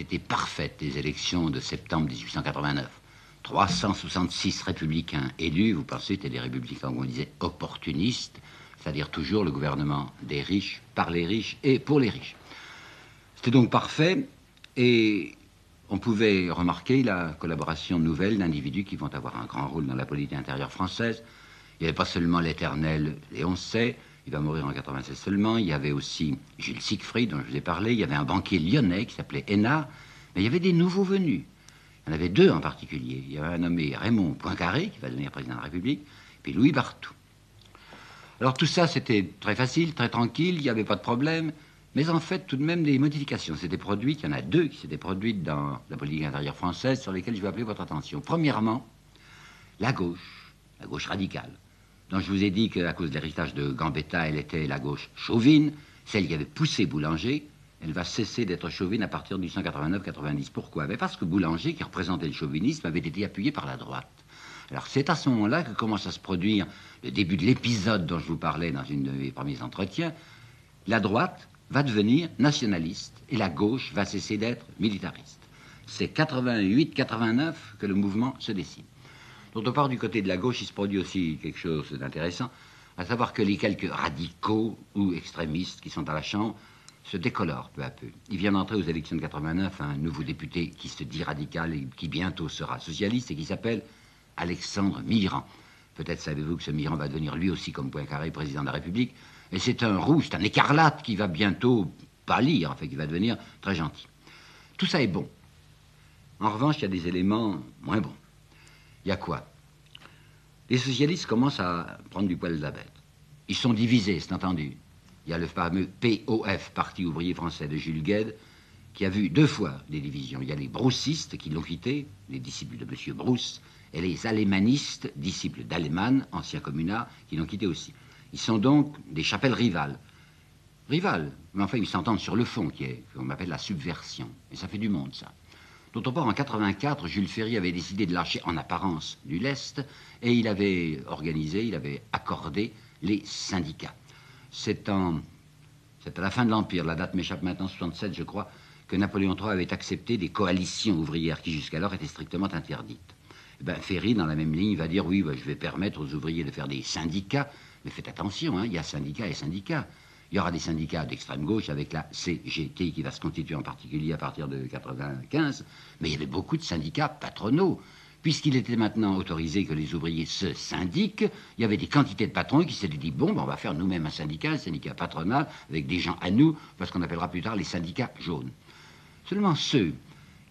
été parfaite, les élections de septembre 1889. 366 républicains élus, vous pensez que c'était des républicains, on disait opportunistes, c'est-à-dire toujours le gouvernement des riches, par les riches et pour les riches. C'était donc parfait, et on pouvait remarquer la collaboration nouvelle d'individus qui vont avoir un grand rôle dans la politique intérieure française. Il n'y avait pas seulement l'éternel Léon Say, il va mourir en 96 seulement, il y avait aussi Jules Siegfried, dont je vous ai parlé, il y avait un banquier lyonnais qui s'appelait Hénard, mais il y avait des nouveaux venus. Il y en avait deux en particulier. Il y avait un nommé Raymond Poincaré, qui va devenir président de la République, puis Louis Barthou. Alors tout ça, c'était très facile, très tranquille, il n'y avait pas de problème, mais en fait, tout de même, des modifications s'étaient produites. Il y en a deux qui s'étaient produites dans la politique intérieure française, sur lesquelles je vais appeler votre attention. Premièrement, la gauche radicale, dont je vous ai dit qu'à cause de l'héritage de Gambetta, elle était la gauche chauvine, celle qui avait poussé Boulanger. Elle va cesser d'être chauvine à partir de 1889-90. Pourquoi? Parce que Boulanger, qui représentait le chauvinisme, avait été appuyé par la droite. Alors c'est à ce moment-là que commence à se produire le début de l'épisode dont je vous parlais dans une de mes premiers entretiens. La droite va devenir nationaliste et la gauche va cesser d'être militariste. C'est 88-89 que le mouvement se décide. D'autre part, du côté de la gauche, il se produit aussi quelque chose d'intéressant, à savoir que les quelques radicaux ou extrémistes qui sont à la Chambre se décolore peu à peu. Il vient d'entrer aux élections de 89 un nouveau député qui se dit radical et qui bientôt sera socialiste et qui s'appelle Alexandre Millerand. Peut-être savez-vous que ce Millerand va devenir lui aussi, comme Poincaré, président de la République. Et c'est un rouge, c'est un écarlate qui va bientôt pâlir, en fait, qui va devenir très gentil. Tout ça est bon. En revanche, il y a des éléments moins bons. Il y a quoi? Les socialistes commencent à prendre du poil de la bête. Ils sont divisés, c'est entendu. Il y a le fameux POF, Parti ouvrier français de Jules Guesde, qui a vu deux fois des divisions. Il y a les broussistes qui l'ont quitté, les disciples de M. Brousse, et les alémanistes, disciples d'Alemann, anciens communards, qui l'ont quitté aussi. Ils sont donc des chapelles rivales. Rivales, mais enfin ils s'entendent sur le fond, qu'on appelle la subversion. Et ça fait du monde, ça. D'autre part, en 84, Jules Ferry avait décidé de lâcher en apparence du lest, et il avait organisé, il avait accordé les syndicats. C'est à la fin de l'Empire, la date m'échappe maintenant, 67 je crois, que Napoléon III avait accepté des coalitions ouvrières qui jusqu'alors étaient strictement interdites. Et bien, Ferry, dans la même ligne, va dire, oui, je vais permettre aux ouvriers de faire des syndicats, mais faites attention, hein, il y a syndicats et syndicats. Il y aura des syndicats d'extrême gauche avec la CGT qui va se constituer en particulier à partir de 95, mais il y avait beaucoup de syndicats patronaux. Puisqu'il était maintenant autorisé que les ouvriers se syndiquent, il y avait des quantités de patrons qui s'étaient dit, on va faire nous-mêmes un syndicat patronal, avec des gens à nous, parce qu'on appellera plus tard les syndicats jaunes. Seulement ceux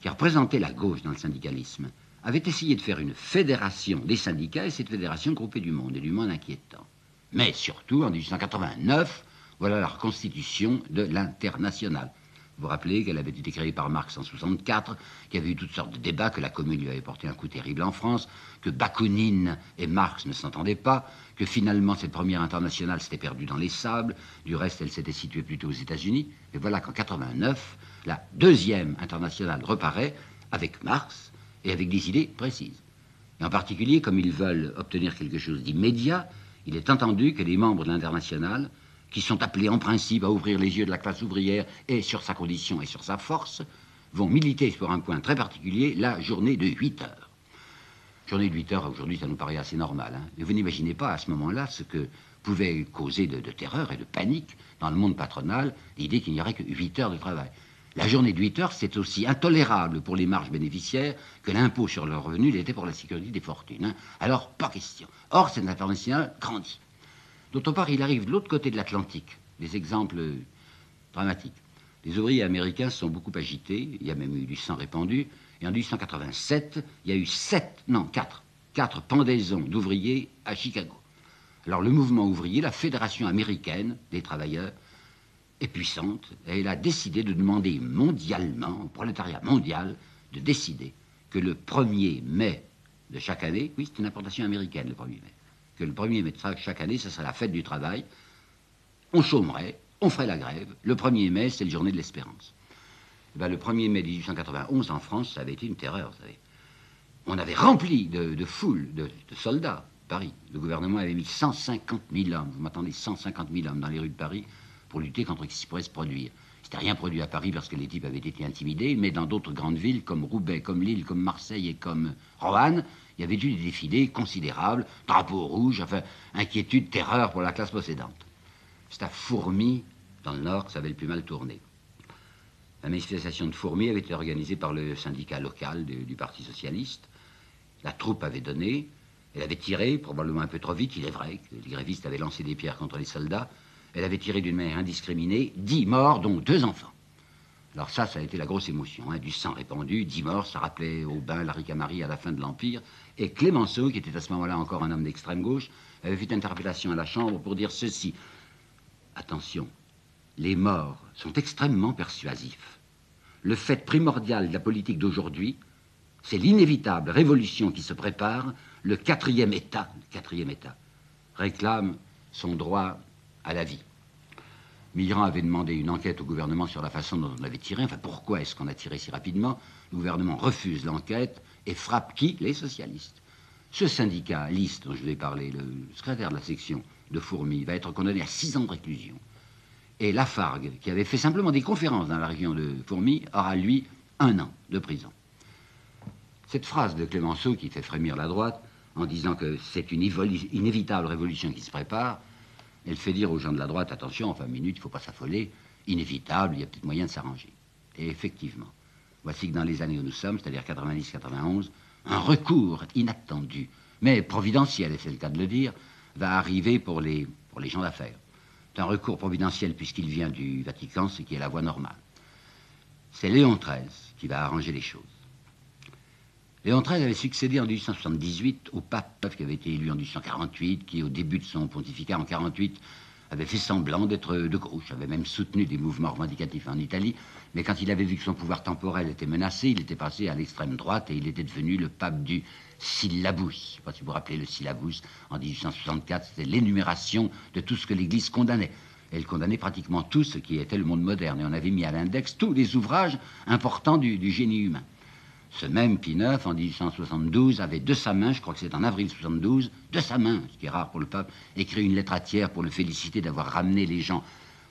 qui représentaient la gauche dans le syndicalisme avaient essayé de faire une fédération des syndicats, et cette fédération groupait du monde, et du monde inquiétant. Mais surtout, en 1889, voilà la reconstitution de l'Internationale. Vous vous rappelez qu'elle avait été créée par Marx en 64, qu'il y avait eu toutes sortes de débats, que la Commune lui avait porté un coup terrible en France, que Bakounine et Marx ne s'entendaient pas, que finalement cette première internationale s'était perdue dans les sables, du reste elle s'était située plutôt aux États-Unis, et voilà qu'en 89, la deuxième internationale reparaît avec Marx et avec des idées précises. Et en particulier, comme ils veulent obtenir quelque chose d'immédiat, il est entendu que les membres de l'internationale, qui sont appelés en principe à ouvrir les yeux de la classe ouvrière et sur sa condition et sur sa force, vont militer pour un point très particulier, la journée de 8 heures. Journée de 8 heures, aujourd'hui, ça nous paraît assez normal. Hein. Mais vous n'imaginez pas à ce moment-là ce que pouvait causer de terreur et de panique dans le monde patronal l'idée qu'il n'y aurait que 8 heures de travail. La journée de 8 heures, c'est aussi intolérable pour les marges bénéficiaires que l'impôt sur le revenu l'était pour la sécurité des fortunes. Hein. Alors, pas question. Or, cette internationale grandit. D'autre part, il arrive de l'autre côté de l'Atlantique des exemples dramatiques. Les ouvriers américains se sont beaucoup agités, il y a même eu du sang répandu, et en 1887, il y a eu 4 pendaisons d'ouvriers à Chicago. Alors le mouvement ouvrier, la Fédération américaine des travailleurs, est puissante, et elle a décidé de demander mondialement, au prolétariat mondial, de décider que le 1er mai de chaque année, oui, c'est une importation américaine le 1er mai, que le 1er mai de chaque année, ce serait la fête du travail, on chômerait, on ferait la grève. Le 1er mai, c'est la journée de l'espérance. Le 1er mai 1891, en France, ça avait été une terreur, vous savez. On avait rempli de foules de soldats Paris. Le gouvernement avait mis 150 000 hommes, vous m'attendez, 150 000 hommes dans les rues de Paris pour lutter contre ce qui pourrait se produire. C'était rien produit à Paris parce que les types avaient été intimidés, mais dans d'autres grandes villes comme Roubaix, comme Lille, comme Marseille et comme Roanne, il y avait eu des défilés considérables, drapeaux rouges, enfin, inquiétude, terreur pour la classe possédante. C'est à Fourmi, dans le Nord, que ça avait le plus mal tourné. La manifestation de Fourmi avait été organisée par le syndicat local du Parti socialiste. La troupe avait donné, elle avait tiré, probablement un peu trop vite, il est vrai que les grévistes avaient lancé des pierres contre les soldats. Elle avait tiré d'une manière indiscriminée, 10 morts, dont 2 enfants. Alors ça a été la grosse émotion, hein, du sang répandu, 10 morts, ça rappelait Aubin, la Ricamarie à la fin de l'Empire. Et Clémenceau, qui était à ce moment-là encore un homme d'extrême gauche, avait fait une interpellation à la Chambre pour dire ceci. Attention, les morts sont extrêmement persuasifs. Le fait primordial de la politique d'aujourd'hui, c'est l'inévitable révolution qui se prépare. Le quatrième État réclame son droit à la vie. Mitterrand avait demandé une enquête au gouvernement sur la façon dont on avait tiré. Enfin, pourquoi est-ce qu'on a tiré si rapidement? Le gouvernement refuse l'enquête et frappe qui? Les socialistes. Ce syndicaliste dont je vous ai parlé, le secrétaire de la section de Fourmi, va être condamné à 6 ans de réclusion. Et Lafargue, qui avait fait simplement des conférences dans la région de Fourmi, aura, lui, 1 an de prison. Cette phrase de Clémenceau qui fait frémir la droite, en disant que c'est une inévitable révolution qui se prépare, elle fait dire aux gens de la droite, attention, enfin, minute, il ne faut pas s'affoler, inévitable, il y a peut-être moyen de s'arranger. Et effectivement, voici que dans les années où nous sommes, c'est-à-dire 90-91, un recours inattendu, mais providentiel, et c'est le cas de le dire, va arriver pour les gens d'affaires. C'est un recours providentiel puisqu'il vient du Vatican, ce qui est la voie normale. C'est Léon XIII qui va arranger les choses. Léon XIII avait succédé en 1878 au pape qui avait été élu en 1848, qui au début de son pontificat en 1848 avait fait semblant d'être de gauche, avait même soutenu des mouvements revendicatifs en Italie, mais quand il avait vu que son pouvoir temporel était menacé, il était passé à l'extrême droite et il était devenu le pape du syllabus. Je ne sais pas si vous vous rappelez le syllabus, en 1864, c'était l'énumération de tout ce que l'Église condamnait. Elle condamnait pratiquement tout ce qui était le monde moderne, et on avait mis à l'index tous les ouvrages importants du génie humain. Ce même Pie IX, en 1872, avait de sa main, je crois que c'est en avril 72, de sa main, ce qui est rare pour le pape, écrit une lettre à Thiers pour le féliciter d'avoir ramené les gens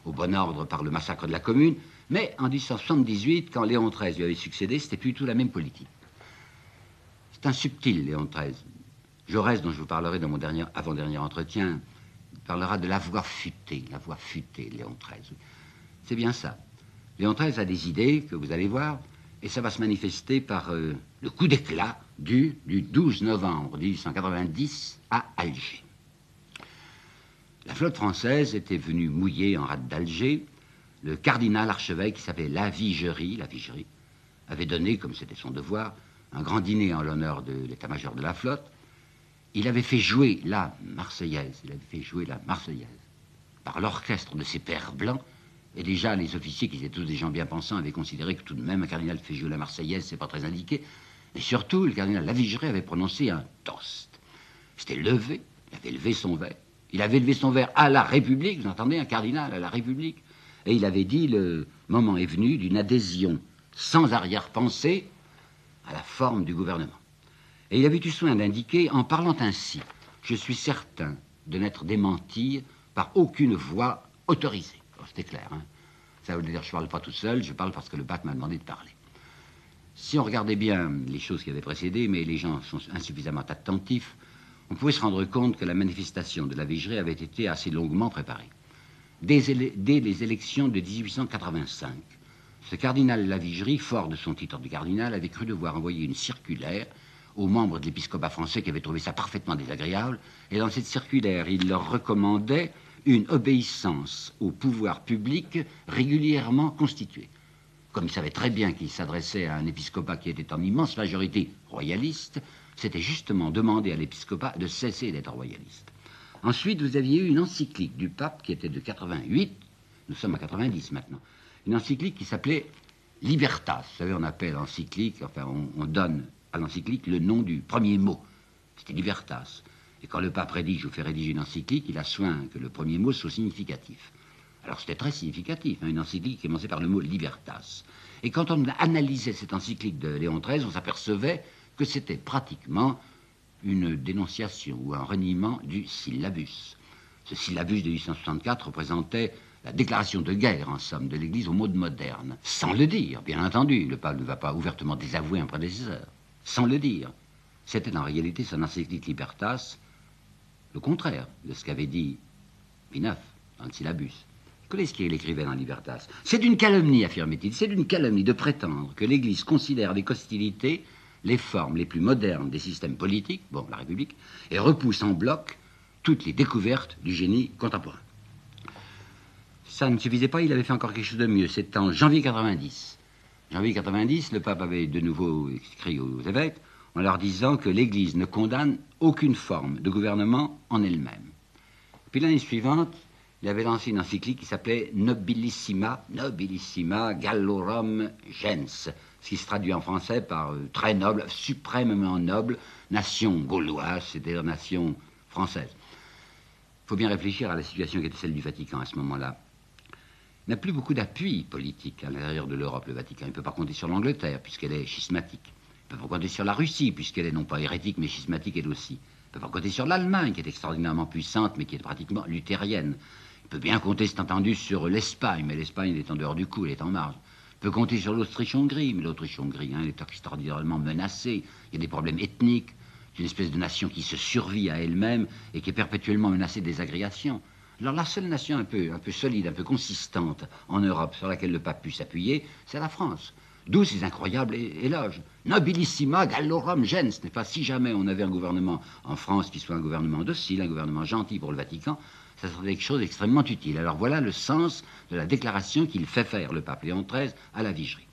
au bon ordre par le massacre de la Commune. Mais en 1878, quand Léon XIII lui avait succédé, c'était plus du tout la même politique. C'est un subtil, Léon XIII. Jaurès, dont je vous parlerai dans mon avant-dernier entretien, parlera de la voix futée, Léon XIII. C'est bien ça. Léon XIII a des idées que vous allez voir, et ça va se manifester par le coup d'éclat du 12 novembre 1890 à Alger. La flotte française était venue mouiller en rade d'Alger. Le cardinal archevêque, qui s'appelait Lavigerie, avait donné, comme c'était son devoir, un grand dîner en l'honneur de l'état-major de la flotte. Il avait fait jouer la Marseillaise, par l'orchestre de ses pères blancs. Et déjà, les officiers, qui étaient tous des gens bien pensants, avaient considéré que tout de même, un cardinal fait jouer la Marseillaise, c'est pas très indiqué. Et surtout, le cardinal Lavigerie avait prononcé un toast. C'était levé, il avait levé son verre. Il avait levé son verre à la République, vous entendez, un cardinal à la République. Et il avait dit, le moment est venu d'une adhésion sans arrière-pensée à la forme du gouvernement. Et il avait eu soin d'indiquer, en parlant ainsi, je suis certain de n'être démenti par aucune voix autorisée. C'était clair, hein. Ça veut dire que je ne parle pas tout seul, je parle parce que le pape m'a demandé de parler. Si on regardait bien les choses qui avaient précédé, mais les gens sont insuffisamment attentifs, on pouvait se rendre compte que la manifestation de la Vigerie avait été assez longuement préparée. Dès les élections de 1885, ce cardinal Lavigerie, fort de son titre de cardinal, avait cru devoir envoyer une circulaire aux membres de l'épiscopat français qui avaient trouvé ça parfaitement désagréable, et dans cette circulaire, il leur recommandait une obéissance au pouvoir public régulièrement constitué. Comme il savait très bien qu'il s'adressait à un épiscopat qui était en immense majorité royaliste, c'était justement demander à l'épiscopat de cesser d'être royaliste. Ensuite, vous aviez eu une encyclique du pape qui était de 88, nous sommes à 90 maintenant, une encyclique qui s'appelait Libertas. Vous savez, on appelle encyclique, enfin on donne à l'encyclique le nom du premier mot. C'était Libertas. Et quand le pape rédige ou fait rédiger une encyclique, il a soin que le premier mot soit significatif. Alors c'était très significatif, hein, une encyclique qui commençait par le mot Libertas. Et quand on analysait cette encyclique de Léon XIII, on s'apercevait que c'était pratiquement une dénonciation ou un reniement du syllabus. Ce syllabus de 1864 représentait la déclaration de guerre, en somme, de l'Église au mode moderne, sans le dire, bien entendu. Le pape ne va pas ouvertement désavouer un prédécesseur, sans le dire. C'était en réalité son encyclique Libertas, le contraire de ce qu'avait dit Pie IX dans le syllabus. Qu'est-ce qu'il écrivait dans Libertas? C'est d'une calomnie, affirmait-il, c'est d'une calomnie de prétendre que l'Église considère avec hostilité les formes les plus modernes des systèmes politiques, bon, la République, et repousse en bloc toutes les découvertes du génie contemporain. Ça ne suffisait pas, il avait fait encore quelque chose de mieux. C'est en janvier 90. Janvier 90, le pape avait de nouveau écrit aux évêques en leur disant que l'Église ne condamne aucune forme de gouvernement en elle-même. Puis l'année suivante, il avait lancé une encyclique qui s'appelait Nobilissima Gallorum Gens, ce qui se traduit en français par très noble, suprêmement noble, nation gauloise, c'est-à-dire nation française. Il faut bien réfléchir à la situation qui était celle du Vatican à ce moment-là. Il n'a plus beaucoup d'appui politique à l'intérieur de l'Europe, le Vatican. Il ne peut pas compter sur l'Angleterre, puisqu'elle est schismatique. Il ne peut pas compter sur la Russie, puisqu'elle est non pas hérétique, mais schismatique elle aussi. Il ne peut pas compter sur l'Allemagne, qui est extraordinairement puissante, mais qui est pratiquement luthérienne. Il peut bien compter, c'est entendu, sur l'Espagne, mais l'Espagne est en dehors du coup, elle est en marge. Il peut compter sur l'Autriche-Hongrie, mais l'Autriche-Hongrie est extraordinairement menacée. Il y a des problèmes ethniques. C'est une espèce de nation qui se survit à elle-même et qui est perpétuellement menacée de désagrégation. Alors la seule nation un peu solide, un peu consistante en Europe sur laquelle le pape pu s'appuyer, c'est la France. D'où ces incroyables éloges. Nobilissima Gallorum Gens, n'est pas si jamais on avait un gouvernement en France qui soit un gouvernement docile, un gouvernement gentil pour le Vatican, ça serait quelque chose d'extrêmement utile. Alors voilà le sens de la déclaration qu'il fait faire, le pape Léon XIII, à la Vigerie.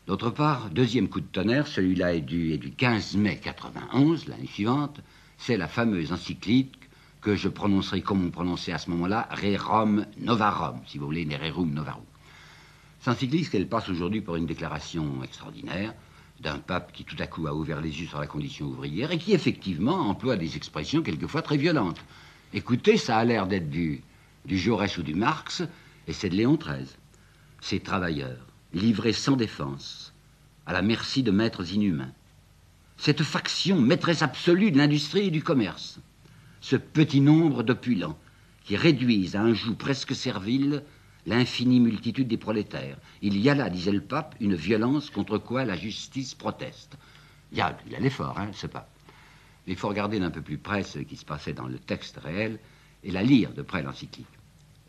D'autre part, deuxième coup de tonnerre, celui-là est du 15 mai 91, l'année suivante, c'est la fameuse encyclique que je prononcerai comme on prononçait à ce moment-là, Rerum Novarum, si vous voulez, Rerum Novarum. Cette encyclique, elle passe aujourd'hui pour une déclaration extraordinaire d'un pape qui tout à coup a ouvert les yeux sur la condition ouvrière et qui effectivement emploie des expressions quelquefois très violentes. Écoutez, ça a l'air d'être du Jaurès ou du Marx, et c'est de Léon XIII. Ces travailleurs, livrés sans défense, à la merci de maîtres inhumains. Cette faction maîtresse absolue de l'industrie et du commerce. Ce petit nombre d'opulents qui réduisent à un joug presque servile l'infinie multitude des prolétaires. Il y a là, disait le pape, une violence contre quoi la justice proteste. Il y a l'effort, ce pape. Mais il faut regarder d'un peu plus près ce qui se passait dans le texte réel et la lire de près l'encyclique.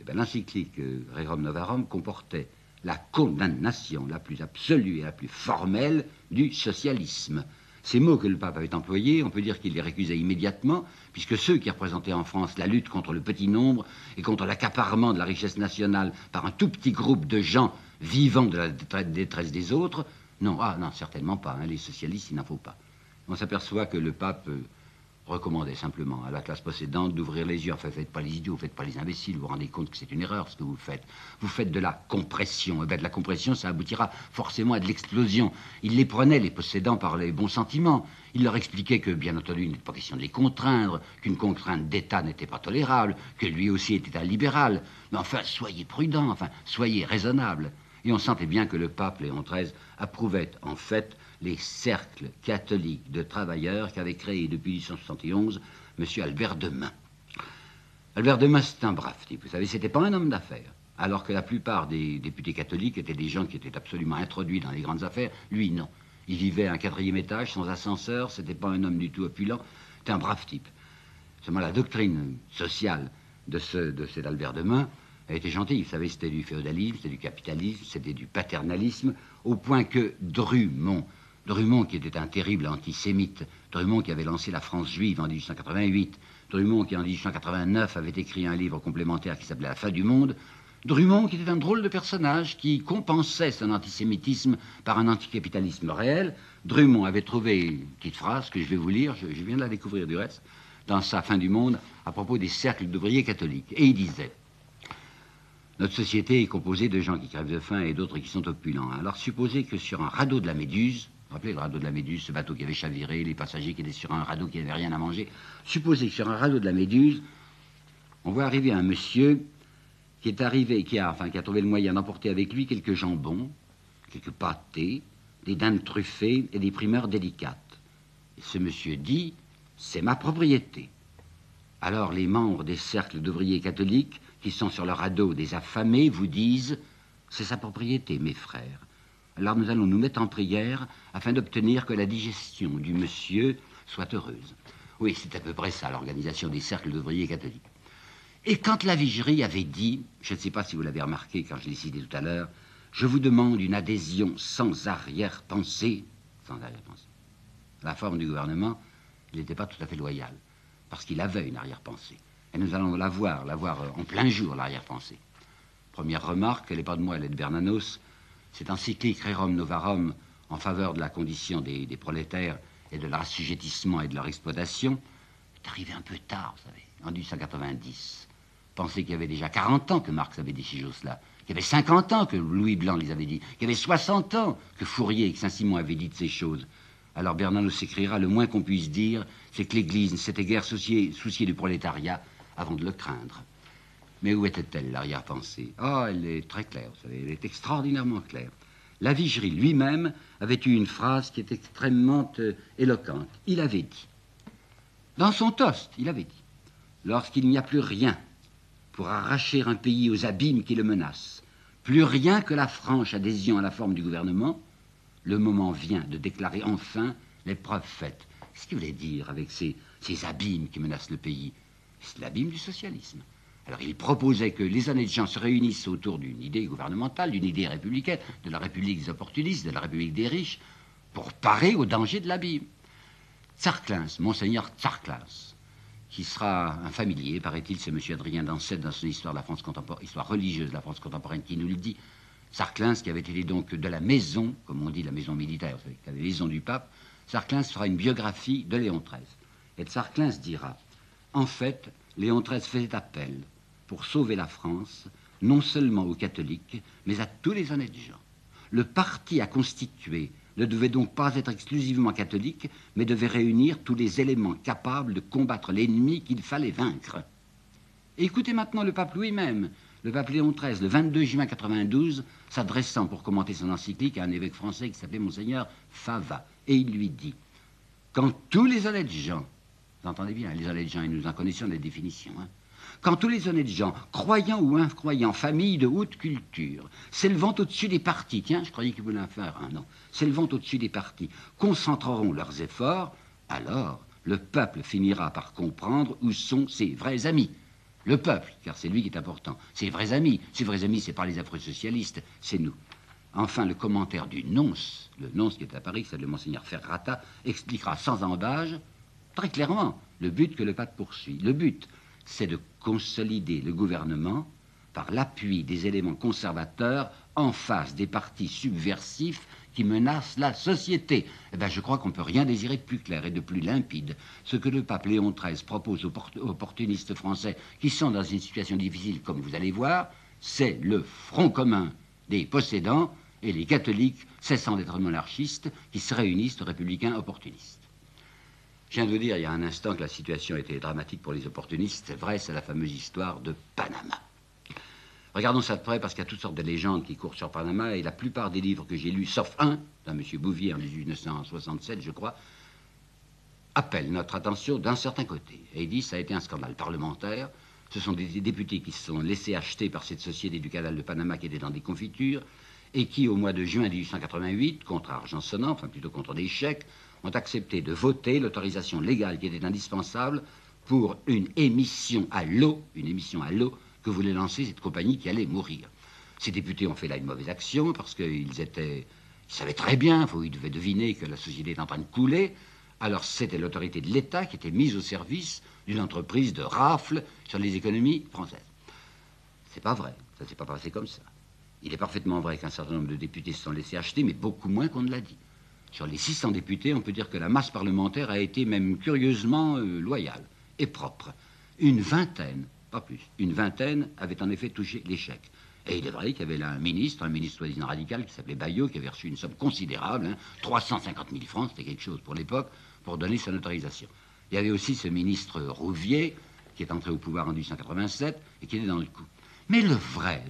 Eh bien, l'encyclique Rerum Novarum comportait la condamnation la plus absolue et la plus formelle du socialisme. Ces mots que le pape avait employés, on peut dire qu'il les récusait immédiatement, puisque ceux qui représentaient en France la lutte contre le petit nombre et contre l'accaparement de la richesse nationale par un tout petit groupe de gens vivant de la détresse des autres, non, certainement pas, les socialistes, il n'en faut pas. On s'aperçoit que le pape recommandait simplement à la classe possédante d'ouvrir les yeux. Enfin, faites pas les idiots, faites pas les imbéciles, vous vous rendez compte que c'est une erreur ce que vous faites. Vous faites de la compression. Et bien de la compression, ça aboutira forcément à de l'explosion. Il les prenait, les possédants, par les bons sentiments. Il leur expliquait que, bien entendu, il n'était pas question de les contraindre, qu'une contrainte d'État n'était pas tolérable, que lui aussi était un libéral. Mais enfin, soyez prudents, enfin, soyez raisonnables. Et on sentait bien que le pape Léon XIII approuvait, en fait, les cercles catholiques de travailleurs qu'avait créé depuis 1871 M. Albert Demain. Albert Demain, c'est un brave type. Vous savez, c'était pas un homme d'affaires. Alors que la plupart des députés catholiques étaient des gens qui étaient absolument introduits dans les grandes affaires. Lui, non. Il vivait à un 4e étage, sans ascenseur. C'était pas un homme du tout opulent. C'était un brave type. Seulement, la doctrine sociale de cet Albert Demain a été gentille. Vous savez, c'était du féodalisme, c'était du capitalisme, c'était du paternalisme, au point que Drummond, qui était un terrible antisémite, Drummond qui avait lancé la France juive en 1888, Drummond qui en 1889 avait écrit un livre complémentaire qui s'appelait La fin du monde, Drummond qui était un drôle de personnage qui compensait son antisémitisme par un anticapitalisme réel. Drummond avait trouvé une petite phrase que je vais vous lire, je viens de la découvrir du reste, dans sa Fin du monde, à propos des cercles d'ouvriers catholiques. Et il disait: notre société est composée de gens qui crèvent de faim et d'autres qui sont opulents. Alors supposez que sur un radeau de la Méduse, vous vous rappelez le radeau de la Méduse, ce bateau qui avait chaviré, les passagers qui étaient sur un radeau qui n'avaient rien à manger, supposez que sur un radeau de la Méduse, on voit arriver un monsieur qui est arrivé, qui a trouvé le moyen d'emporter avec lui quelques jambons, quelques pâtés, des dindes truffées et des primeurs délicates. Et ce monsieur dit: c'est ma propriété. Alors les membres des cercles d'ouvriers catholiques, qui sont sur le radeau des affamés vous disent « C'est sa propriété, mes frères. Alors nous allons nous mettre en prière afin d'obtenir que la digestion du monsieur soit heureuse. » Oui, c'est à peu près ça, l'organisation des cercles d'ouvriers catholiques. Et quand la Vigerie avait dit, je ne sais pas si vous l'avez remarqué quand je l'ai cité tout à l'heure, je vous demande une adhésion sans arrière-pensée, la forme du gouvernement, il n'était pas tout à fait loyal, parce qu'il avait une arrière-pensée. Et nous allons la voir en plein jour, l'arrière-pensée. Première remarque, elle n'est pas de moi, elle est de Bernanos. Cette encyclique Rerum Novarum en faveur de la condition des prolétaires et de leur assujettissement et de leur exploitation est arrivée un peu tard, vous savez, en 1890. Pensez qu'il y avait déjà 40 ans que Marx avait dit ces choses-là, qu'il y avait 50 ans que Louis Blanc les avait dit, qu'il y avait 60 ans que Fourier et que Saint-Simon avaient dit de ces choses. Alors Bernanos écrira, le moins qu'on puisse dire, c'est que l'Église ne s'était guère souciée du prolétariat avant de le craindre. Mais où était-elle, l'arrière-pensée? Ah, elle est très claire, vous savez, elle est extraordinairement claire. La Vigerie lui-même avait eu une phrase qui est extrêmement éloquente. Il avait dit, dans son toast, il avait dit, lorsqu'il n'y a plus rien pour arracher un pays aux abîmes qui le menacent, plus rien que la franche adhésion à la forme du gouvernement, le moment vient de déclarer enfin l'épreuve faite. Qu'est-ce qu'il voulait dire avec ces abîmes qui menacent le pays? C'est l'abîme du socialisme. Alors il proposait que les honnêtes gens se réunissent autour d'une idée gouvernementale, d'une idée républicaine, de la République des opportunistes, de la République des riches, pour parer au danger de l'abîme. Tsarklins, Monseigneur Tsarklins, qui sera un familier, paraît-il, c'est M. Adrien Dancet dans son histoire de la France contemporaine, histoire religieuse de la France contemporaine qui nous le dit. Tsarklins, qui avait été donc de la maison, comme on dit, la maison militaire, vous savez, la maison du pape, Tsarklins fera une biographie de Léon XIII. Et Tsarklins dira, en fait, Léon XIII faisait appel pour sauver la France, non seulement aux catholiques, mais à tous les honnêtes gens. Le parti à constituer ne devait donc pas être exclusivement catholique, mais devait réunir tous les éléments capables de combattre l'ennemi qu'il fallait vaincre. Et écoutez maintenant le pape lui-même, le pape Léon XIII, le 22 juin 92, s'adressant pour commenter son encyclique à un évêque français qui s'appelait Monseigneur Fava. Et il lui dit, quand tous les honnêtes gens, vous entendez bien, les honnêtes gens, et nous en connaissons les définitions, quand tous les honnêtes gens, croyants ou incroyants, familles de haute culture, s'élevant au-dessus des partis, tiens, je croyais qu'ils voulaient en faire un, non, s'élevant au-dessus des partis, concentreront leurs efforts, alors le peuple finira par comprendre où sont ses vrais amis. Le peuple, car c'est lui qui est important. Ses vrais amis, c'est pas les affreux socialistes, c'est nous. Enfin, le commentaire du nonce, le nonce qui est à Paris, c'est le Monseigneur Ferrata, expliquera sans embâge, très clairement, le but que le pape poursuit. Le but, c'est de consolider le gouvernement par l'appui des éléments conservateurs en face des partis subversifs qui menacent la société. Eh bien, je crois qu'on ne peut rien désirer de plus clair et de plus limpide. Ce que le pape Léon XIII propose aux opportunistes français qui sont dans une situation difficile, comme vous allez voir, c'est le front commun des possédants et les catholiques, cessant d'être monarchistes, qui se réunissent aux républicains opportunistes. Je viens de vous dire il y a un instant que la situation était dramatique pour les opportunistes. C'est vrai, c'est la fameuse histoire de Panama. Regardons ça de près parce qu'il y a toutes sortes de légendes qui courent sur Panama et la plupart des livres que j'ai lus, sauf un, d'un M. Bouvier en 1967, je crois, appellent notre attention d'un certain côté. Et il dit que ça a été un scandale parlementaire. Ce sont des députés qui se sont laissés acheter par cette société du canal de Panama qui était dans des confitures et qui, au mois de juin 1888, contre argent sonnant, enfin plutôt contre des chèques, ont accepté de voter l'autorisation légale qui était indispensable pour une émission à l'eau que voulait lancer cette compagnie qui allait mourir. Ces députés ont fait là une mauvaise action parce qu'ils savaient très bien, ils devaient deviner que la société était en train de couler. Alors c'était l'autorité de l'État qui était mise au service d'une entreprise de rafle sur les économies françaises. C'est pas vrai, ça ne s'est pas passé comme ça. Il est parfaitement vrai qu'un certain nombre de députés se sont laissés acheter, mais beaucoup moins qu'on ne l'a dit. Sur les 600 députés, on peut dire que la masse parlementaire a été même curieusement loyale et propre. Une vingtaine, pas plus, une vingtaine avait en effet touché l'échec. Et il est vrai qu'il y avait là un ministre soi-disant radical, qui s'appelait Bayot, qui avait reçu une somme considérable, 350 000 francs, c'était quelque chose pour l'époque, pour donner son autorisation. Il y avait aussi ce ministre Rouvier, qui est entré au pouvoir en 1887, et qui était dans le coup. Mais le vrai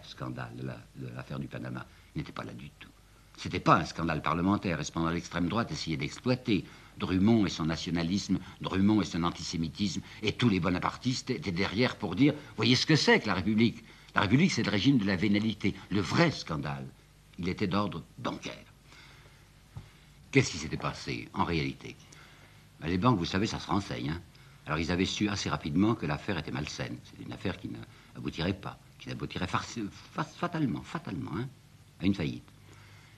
scandale de l'affaire du Panama n'était pas là du tout. C'était pas un scandale parlementaire, et cependant l'extrême droite essayait d'exploiter. Drummond et son nationalisme, Drummond et son antisémitisme, et tous les bonapartistes étaient derrière pour dire, voyez ce que c'est que la République. La République, c'est le régime de la vénalité. Le vrai scandale, il était d'ordre bancaire. Qu'est-ce qui s'était passé en réalité? Les banques, vous savez, ça se renseigne. Hein. Alors ils avaient su assez rapidement que l'affaire était malsaine. C'est une affaire qui n'aboutirait pas, qui n'aboutirait fatalement, hein, à une faillite.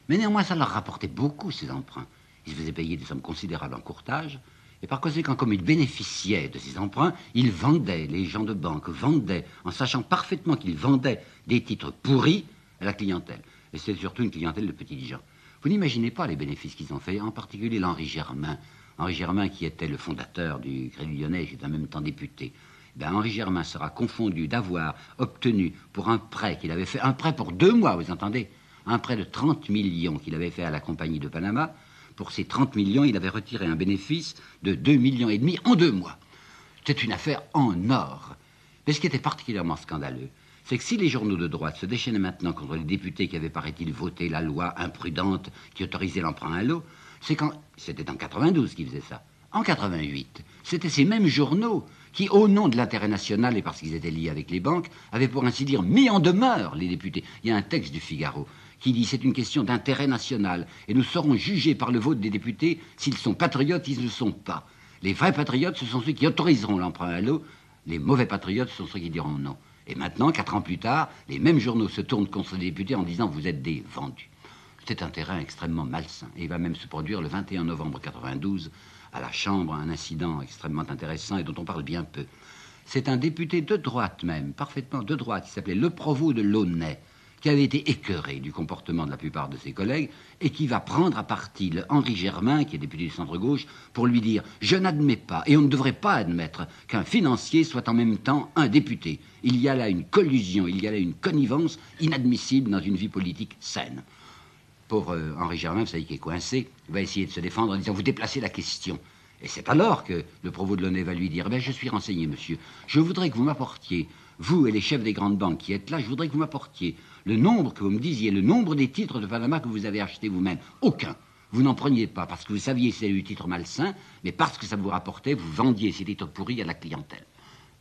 Mais néanmoins, ça leur rapportait beaucoup, ces emprunts. Ils se faisaient payer des sommes considérables en courtage, et par conséquent, comme ils bénéficiaient de ces emprunts, ils vendaient, les gens de banque vendaient, en sachant parfaitement qu'ils vendaient des titres pourris à la clientèle. Et c'était surtout une clientèle de petits gens. Vous n'imaginez pas les bénéfices qu'ils ont fait, en particulier l'Henri Germain. Henri Germain, qui était le fondateur du Crédit Lyonnais, qui était en même temps député. Henri Germain sera confondu d'avoir obtenu pour un prêt qu'il avait fait, un prêt pour 2 mois, vous entendez, un prêt de 30 millions qu'il avait fait à la Compagnie de Panama. Pour ces 30 millions, il avait retiré un bénéfice de 2,5 millions en 2 mois. C'était une affaire en or. Mais ce qui était particulièrement scandaleux, c'est que si les journaux de droite se déchaînaient maintenant contre les députés qui avaient, paraît-il, voté la loi imprudente qui autorisait l'emprunt à l'eau, c'était en 92 qu'ils faisaient ça. En 88, c'était ces mêmes journaux qui, au nom de l'intérêt national et parce qu'ils étaient liés avec les banques, avaient pour ainsi dire mis en demeure les députés. Il y a un texte du Figaro qui dit c'est une question d'intérêt national et nous serons jugés par le vote des députés s'ils sont patriotes, ils ne le sont pas. Les vrais patriotes, ce sont ceux qui autoriseront l'emprunt à l'eau. Les mauvais patriotes, ce sont ceux qui diront non. Et maintenant, 4 ans plus tard, les mêmes journaux se tournent contre les députés en disant vous êtes des vendus. C'est un terrain extrêmement malsain. Et il va même se produire le 21 novembre 92 à la Chambre un incident extrêmement intéressant et dont on parle bien peu. C'est un député de droite même, parfaitement de droite, qui s'appelait Le Provost de Launay, qui avait été écœuré du comportement de la plupart de ses collègues et qui va prendre à partie le Henri Germain, qui est député du centre-gauche, pour lui dire « Je n'admets pas, et on ne devrait pas admettre, qu'un financier soit en même temps un député. Il y a là une collusion, il y a là une connivence inadmissible dans une vie politique saine. » Pauvre Henri Germain, vous savez, qui est coincé, va essayer de se défendre en disant « Vous déplacez la question ». Et c'est alors que le Provost de Launay va lui dire « Je suis renseigné, monsieur. Je voudrais que vous m'apportiez, vous et les chefs des grandes banques qui êtes là, je voudrais que vous m'apportiez le nombre, que vous me disiez, le nombre des titres de Panama que vous avez achetés vous-même. Aucun. Vous n'en preniez pas parce que vous saviez que c'était du titre malsain, mais parce que ça vous rapportait, vous vendiez ces titres pourris à la clientèle. »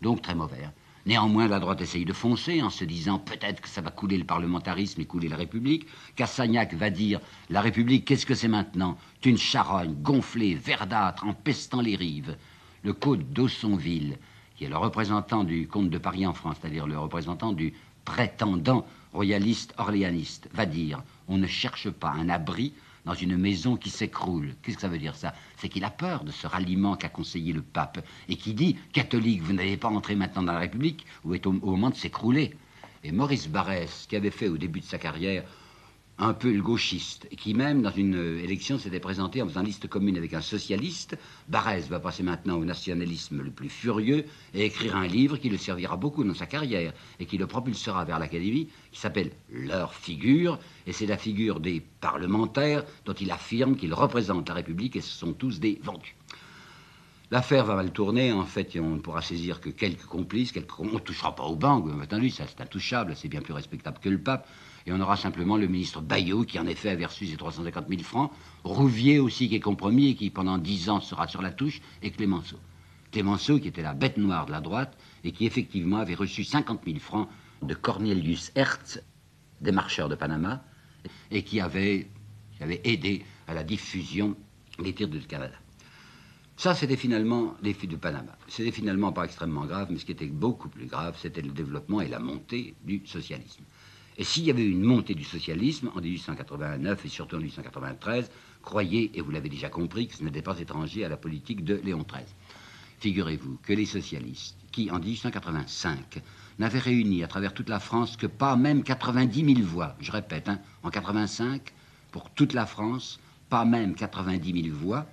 Donc très mauvais. Hein. Néanmoins, la droite essaye de foncer en se disant peut-être que ça va couler le parlementarisme et couler la République. Cassagnac va dire la République, qu'est-ce que c'est maintenant? C'est une charogne gonflée, verdâtre, empestant les rives. Le comte d'Aussonville, qui est le représentant du comte de Paris en France, c'est-à-dire le représentant du prétendant royaliste orléaniste, va dire on ne cherche pas un abri dans une maison qui s'écroule. Qu'est-ce que ça veut dire ça? C'est qu'il a peur de ce ralliement qu'a conseillé le pape et qui dit catholique, vous n'allez pas entrer maintenant dans la République, vous êtes au moment de s'écrouler. Et Maurice Barrès, qui avait fait au début de sa carrière un peu le gauchiste, et qui même dans une élection s'était présenté en faisant liste commune avec un socialiste, Barrès va passer maintenant au nationalisme le plus furieux et écrire un livre qui le servira beaucoup dans sa carrière et qui le propulsera vers l'Académie, qui s'appelle Leur figure, et c'est la figure des parlementaires dont il affirme qu'ils représentent la République et ce sont tous des vendus. L'affaire va mal tourner, en fait, on ne pourra saisir que quelques complices, on ne touchera pas aux banques, bien entendu, ça c'est intouchable, c'est bien plus respectable que le pape, et on aura simplement le ministre Bayot, qui en effet avait reçu ses 350 000 francs, Rouvier aussi qui est compromis et qui pendant 10 ans sera sur la touche, et Clémenceau. Clémenceau qui était la bête noire de la droite, et qui effectivement avait reçu 50 000 francs de Cornelius Hertz, des marcheurs de Panama, et qui avait aidé à la diffusion des titres du Canada. Ça, c'était finalement les filles de Panama. C'était finalement pas extrêmement grave, mais ce qui était beaucoup plus grave, c'était le développement et la montée du socialisme. Et s'il y avait eu une montée du socialisme en 1889 et surtout en 1893, croyez, et vous l'avez déjà compris, que ce n'était pas étranger à la politique de Léon XIII. Figurez-vous que les socialistes, qui en 1885 n'avaient réuni à travers toute la France que pas même 90 000 voix, je répète, en 85, pour toute la France, pas même 90 000 voix,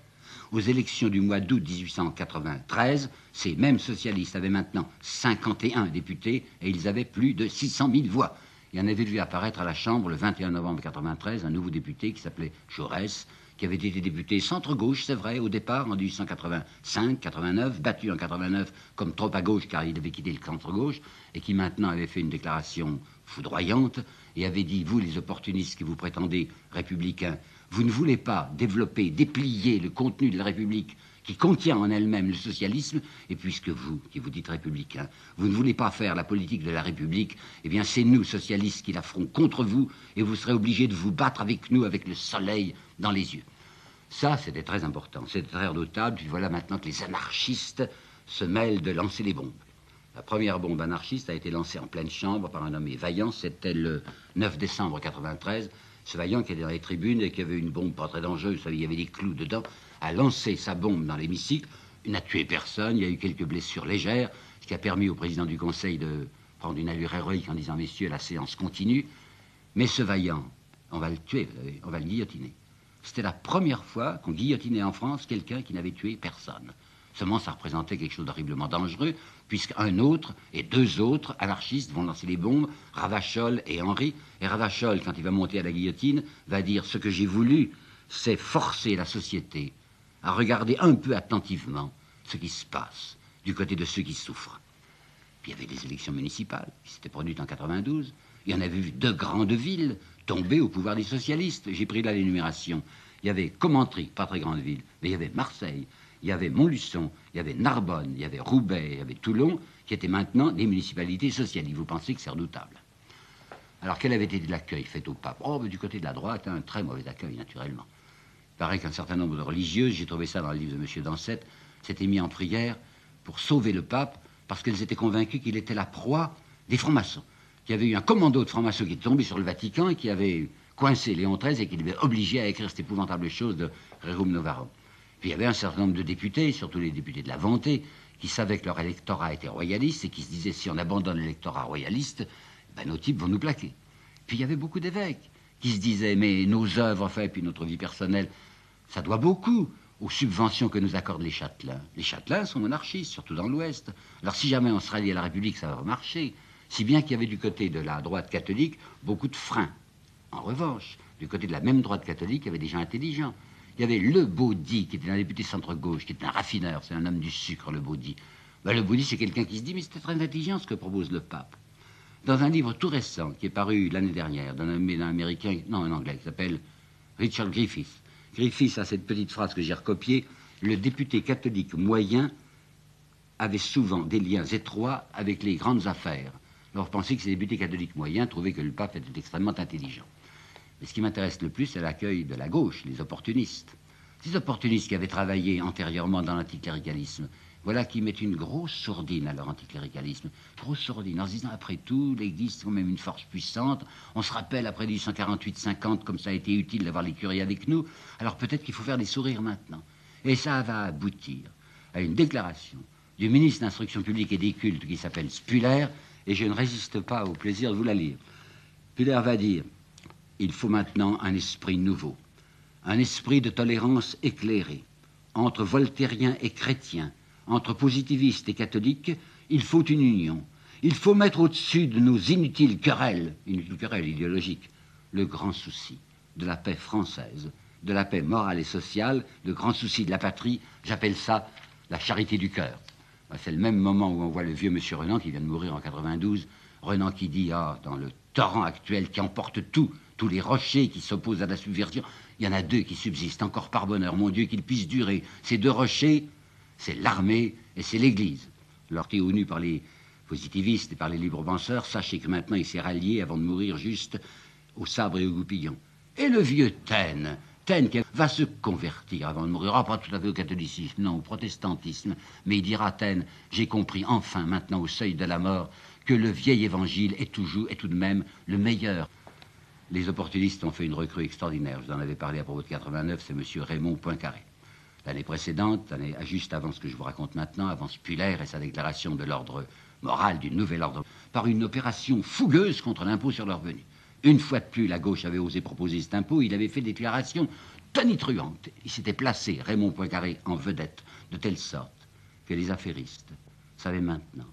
aux élections du mois d'août 1893, ces mêmes socialistes avaient maintenant 51 députés et ils avaient plus de 600 000 voix. Et on avait vu apparaître à la Chambre le 21 novembre 1993 un nouveau député qui s'appelait Jaurès, qui avait été député centre-gauche, c'est vrai, au départ, en 1885-89, battu en 89 comme trop à gauche car il avait quitté le centre-gauche, et qui maintenant avait fait une déclaration foudroyante et avait dit, vous les opportunistes qui vous prétendez républicains, vous ne voulez pas développer, déplier le contenu de la République qui contient en elle-même le socialisme, et puisque vous, qui vous dites républicains, vous ne voulez pas faire la politique de la République, eh bien c'est nous, socialistes, qui la ferons contre vous, et vous serez obligés de vous battre avec nous, avec le soleil dans les yeux. Ça, c'était très important, c'était très redoutable, puis voilà maintenant que les anarchistes se mêlent de lancer les bombes. La première bombe anarchiste a été lancée en pleine chambre par un nommé Vaillant, c'était le 9 décembre 1993. Ce Vaillant qui était dans les tribunes et qui avait une bombe pas très dangereuse, vous savez, il y avait des clous dedans, a lancé sa bombe dans l'hémicycle. Il n'a tué personne, il y a eu quelques blessures légères, ce qui a permis au président du Conseil de prendre une allure héroïque en disant « Messieurs, la séance continue ». Mais ce Vaillant, on va le tuer, vous savez, on va le guillotiner. C'était la première fois qu'on guillotinait en France quelqu'un qui n'avait tué personne. Seulement, ça représentait quelque chose d'horriblement dangereux, puisqu'un autre et deux autres anarchistes vont lancer les bombes, Ravachol et Henri. Et Ravachol, quand il va monter à la guillotine, va dire « Ce que j'ai voulu, c'est forcer la société à regarder un peu attentivement ce qui se passe du côté de ceux qui souffrent. » Puis il y avait des élections municipales qui s'étaient produites en 92. Il y en avait vu deux grandes villes tomber au pouvoir des socialistes. J'ai pris là l'énumération. Il y avait Commentry, pas très grande ville, mais il y avait Marseille, il y avait Montluçon, il y avait Narbonne, il y avait Roubaix, il y avait Toulon, qui étaient maintenant des municipalités socialistes. Vous pensez que c'est redoutable. Alors quel avait été l'accueil fait au pape? Oh, mais du côté de la droite, un très mauvais accueil, naturellement. Il paraît qu'un certain nombre de religieuses, j'ai trouvé ça dans le livre de M. Dansette, s'étaient mis en prière pour sauver le pape, parce qu'elles étaient convaincues qu'il était la proie des francs-maçons. Qu'il y avait eu un commando de francs-maçons qui était tombé sur le Vatican et qui avait coincé Léon XIII et qui l'avait obligé à écrire cette épouvantable chose de Rerum Novarum. Puis il y avait un certain nombre de députés, surtout les députés de la Vendée, qui savaient que leur électorat était royaliste et qui se disaient si on abandonne l'électorat royaliste, ben, nos types vont nous plaquer. Puis il y avait beaucoup d'évêques qui se disaient mais nos œuvres, enfin, et puis notre vie personnelle, ça doit beaucoup aux subventions que nous accordent les châtelains. Les châtelains sont monarchistes, surtout dans l'Ouest. Alors si jamais on se rallie à la République, ça va marcher. Si bien qu'il y avait du côté de la droite catholique beaucoup de freins. En revanche, du côté de la même droite catholique, il y avait des gens intelligents. Il y avait le Baudy, qui était un député centre-gauche, qui était un raffineur, c'est un homme du sucre, le Baudy. Ben, le Baudy, c'est quelqu'un qui se dit, mais c'était très intelligent ce que propose le pape. Dans un livre tout récent, qui est paru l'année dernière, d'un Américain, non, un Anglais, qui s'appelle Richard Griffith. Griffith a cette petite phrase que j'ai recopiée, le député catholique moyen avait souvent des liens étroits avec les grandes affaires. Alors, pensez que ces députés catholiques moyens trouvaient que le pape était extrêmement intelligent. Mais ce qui m'intéresse le plus, c'est l'accueil de la gauche, les opportunistes. Ces opportunistes qui avaient travaillé antérieurement dans l'anticléricalisme, voilà qui mettent une grosse sourdine à leur anticléricalisme. Grosse sourdine, en se disant, après tout, l'Église, c'est quand même une force puissante. On se rappelle, après 1848-50, comme ça a été utile d'avoir les curés avec nous. Alors peut-être qu'il faut faire des sourires maintenant. Et ça va aboutir à une déclaration du ministre de l'Instruction publique et des cultes qui s'appelle Spuller, et je ne résiste pas au plaisir de vous la lire. Spuller va dire, il faut maintenant un esprit nouveau, un esprit de tolérance éclairé, entre voltairiens et chrétiens, entre positivistes et catholiques, il faut une union. Il faut mettre au-dessus de nos inutiles querelles idéologiques, le grand souci de la paix française, de la paix morale et sociale, le grand souci de la patrie, j'appelle ça la charité du cœur. C'est le même moment où on voit le vieux monsieur Renan, qui vient de mourir en 92, Renan qui dit, dans le torrent actuel qui emporte tout, tous les rochers qui s'opposent à la subversion, il y en a deux qui subsistent encore par bonheur, mon Dieu, qu'ils puissent durer. Ces deux rochers, c'est l'armée et c'est l'Église. Lorté au nu par les positivistes et par les libres penseurs, sachez que maintenant il s'est rallié avant de mourir juste au sabre et au goupillon. Et le vieux Taine qui va se convertir avant de mourir, pas tout à fait au catholicisme, non, au protestantisme, mais il dira, Taine, j'ai compris enfin maintenant au seuil de la mort que le vieil évangile est tout de même le meilleur. Les opportunistes ont fait une recrue extraordinaire. Je vous en avais parlé à propos de 89, c'est M. Raymond Poincaré. L'année précédente, juste avant ce que je vous raconte maintenant, avant Spuller et sa déclaration de l'ordre moral, du nouvel ordre, par une opération fougueuse contre l'impôt sur le revenu. Une fois de plus, la gauche avait osé proposer cet impôt, il avait fait des déclarations tonitruantes. Il s'était placé, Raymond Poincaré, en vedette, de telle sorte que les affairistes savaient maintenant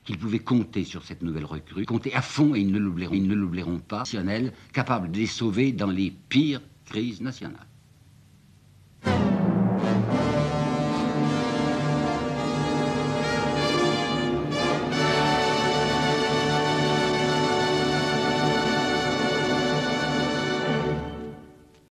qu'ils pouvaient compter sur cette nouvelle recrue, compter à fond, et ils ne l'oublieront pas, capable de les sauver dans les pires crises nationales.